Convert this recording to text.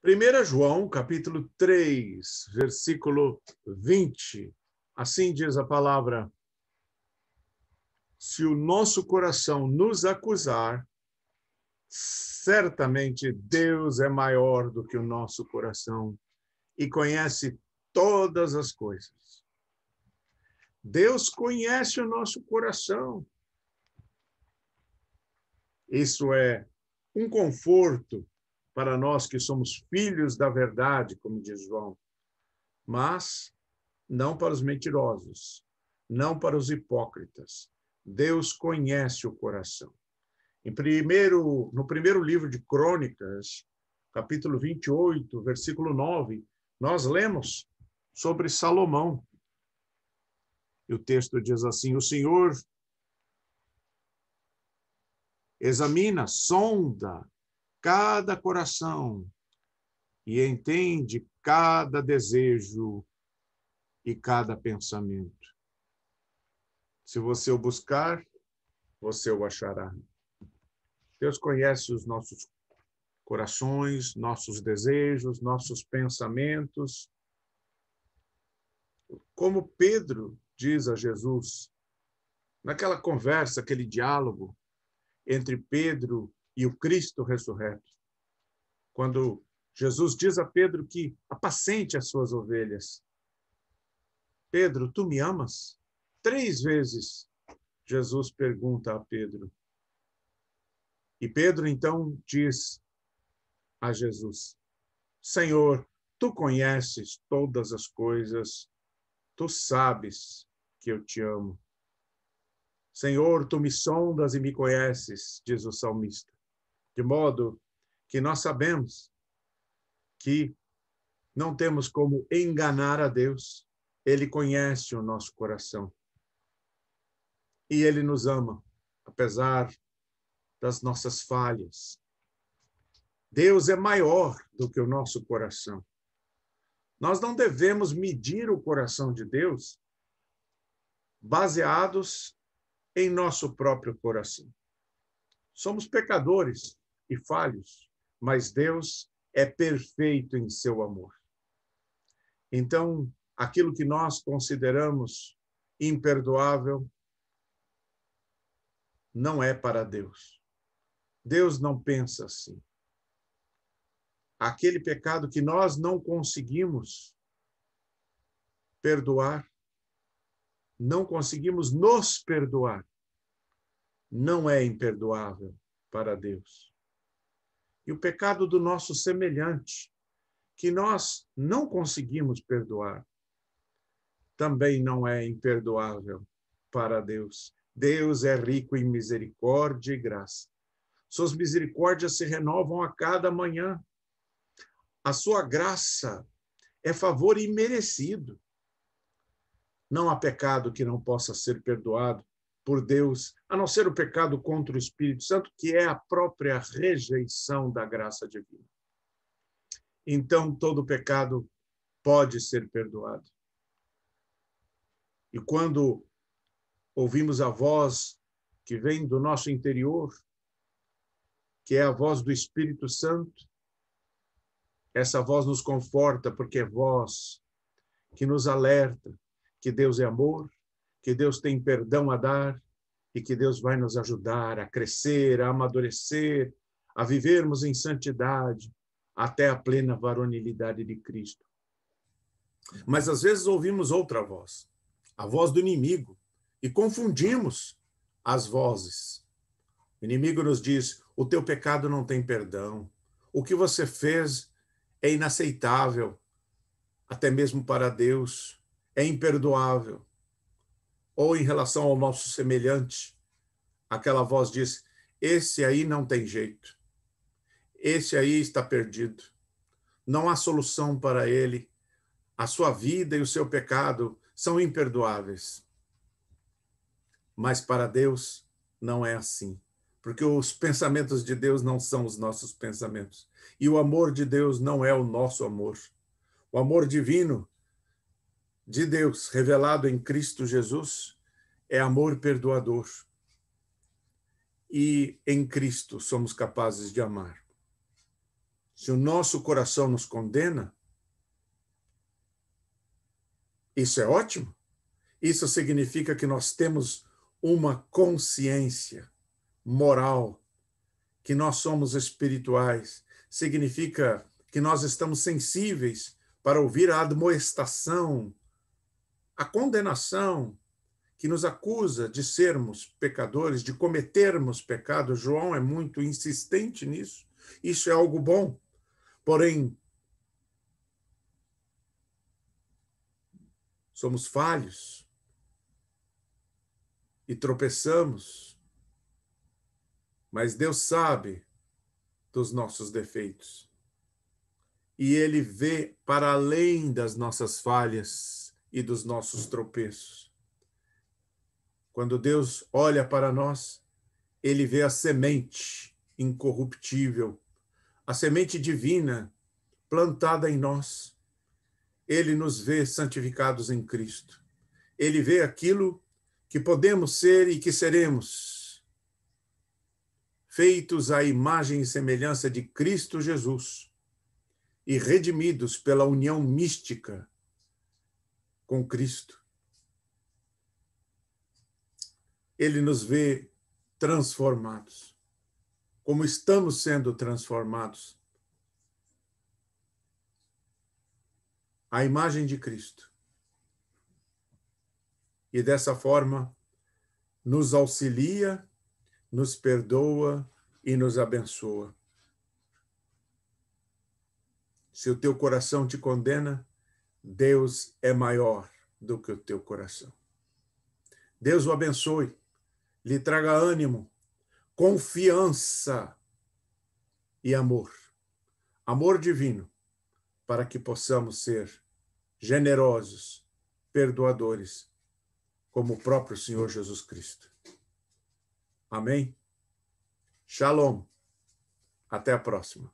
1 João, capítulo 3, versículo 20. Assim diz a palavra: se o nosso coração nos acusar, certamente Deus é maior do que o nosso coração e conhece todas as coisas. Deus conhece o nosso coração. Isso é um conforto para nós que somos filhos da verdade, como diz João, mas não para os mentirosos, não para os hipócritas. Deus conhece o coração. No primeiro livro de Crônicas, capítulo 28, versículo 9, nós lemos sobre Salomão. E o texto diz assim: o Senhor examina, sonda cada coração e entende cada desejo e cada pensamento. Se você o buscar, você o achará. Deus conhece os nossos corações, nossos desejos, nossos pensamentos. Como Pedro diz a Jesus, naquela conversa, aquele diálogo entre Pedro e o Cristo ressurreto, quando Jesus diz a Pedro que apacente as suas ovelhas. Pedro, tu me amas? 3 vezes Jesus pergunta a Pedro. E Pedro então diz a Jesus: Senhor, tu conheces todas as coisas, tu sabes que eu te amo. Senhor, tu me sondas e me conheces, diz o salmista. De modo que nós sabemos que não temos como enganar a Deus. Ele conhece o nosso coração. E ele nos ama, apesar das nossas falhas. Deus é maior do que o nosso coração. Nós não devemos medir o coração de Deus baseados em nosso próprio coração. Somos pecadores e falhos, mas Deus é perfeito em seu amor. Então, aquilo que nós consideramos imperdoável não é para Deus. Deus não pensa assim. Aquele pecado que nós não conseguimos perdoar, não conseguimos nos perdoar, não é imperdoável para Deus. E o pecado do nosso semelhante, que nós não conseguimos perdoar, também não é imperdoável para Deus. Deus é rico em misericórdia e graça. Suas misericórdias se renovam a cada manhã. A sua graça é favor imerecido. Não há pecado que não possa ser perdoado por Deus, a não ser o pecado contra o Espírito Santo, que é a própria rejeição da graça divina. Então, todo pecado pode ser perdoado. E quando ouvimos a voz que vem do nosso interior, que é a voz do Espírito Santo, essa voz nos conforta, porque é voz que nos alerta que Deus é amor, que Deus tem perdão a dar e que Deus vai nos ajudar a crescer, a amadurecer, a vivermos em santidade até a plena varonilidade de Cristo. Mas às vezes ouvimos outra voz, a voz do inimigo, e confundimos as vozes. O inimigo nos diz: o teu pecado não tem perdão, o que você fez é inaceitável, até mesmo para Deus, é imperdoável. Ou em relação ao nosso semelhante, aquela voz diz: esse aí não tem jeito, esse aí está perdido, não há solução para ele, a sua vida e o seu pecado são imperdoáveis. Mas para Deus não é assim, porque os pensamentos de Deus não são os nossos pensamentos, e o amor de Deus não é o nosso amor. O amor divino de Deus, revelado em Cristo Jesus, é amor perdoador. E em Cristo somos capazes de amar. Se o nosso coração nos condena, isso é ótimo. Isso significa que nós temos uma consciência moral, que nós somos espirituais. Significa que nós estamos sensíveis para ouvir a admoestação, a condenação que nos acusa de sermos pecadores, de cometermos pecado. João é muito insistente nisso. Isso é algo bom. Porém, somos falhos e tropeçamos, mas Deus sabe dos nossos defeitos. E Ele vê para além das nossas falhas e dos nossos tropeços. Quando Deus olha para nós, Ele vê a semente incorruptível, a semente divina plantada em nós. Ele nos vê santificados em Cristo. Ele vê aquilo que podemos ser e que seremos, feitos à imagem e semelhança de Cristo Jesus e redimidos pela união mística com Cristo. Ele nos vê transformados, como estamos sendo transformados à imagem de Cristo. E dessa forma, nos auxilia, nos perdoa e nos abençoa. Se o teu coração te condena, Deus é maior do que o teu coração. Deus o abençoe, lhe traga ânimo, confiança e amor. Amor divino, para que possamos ser generosos, perdoadores, como o próprio Senhor Jesus Cristo. Amém? Shalom. Até a próxima.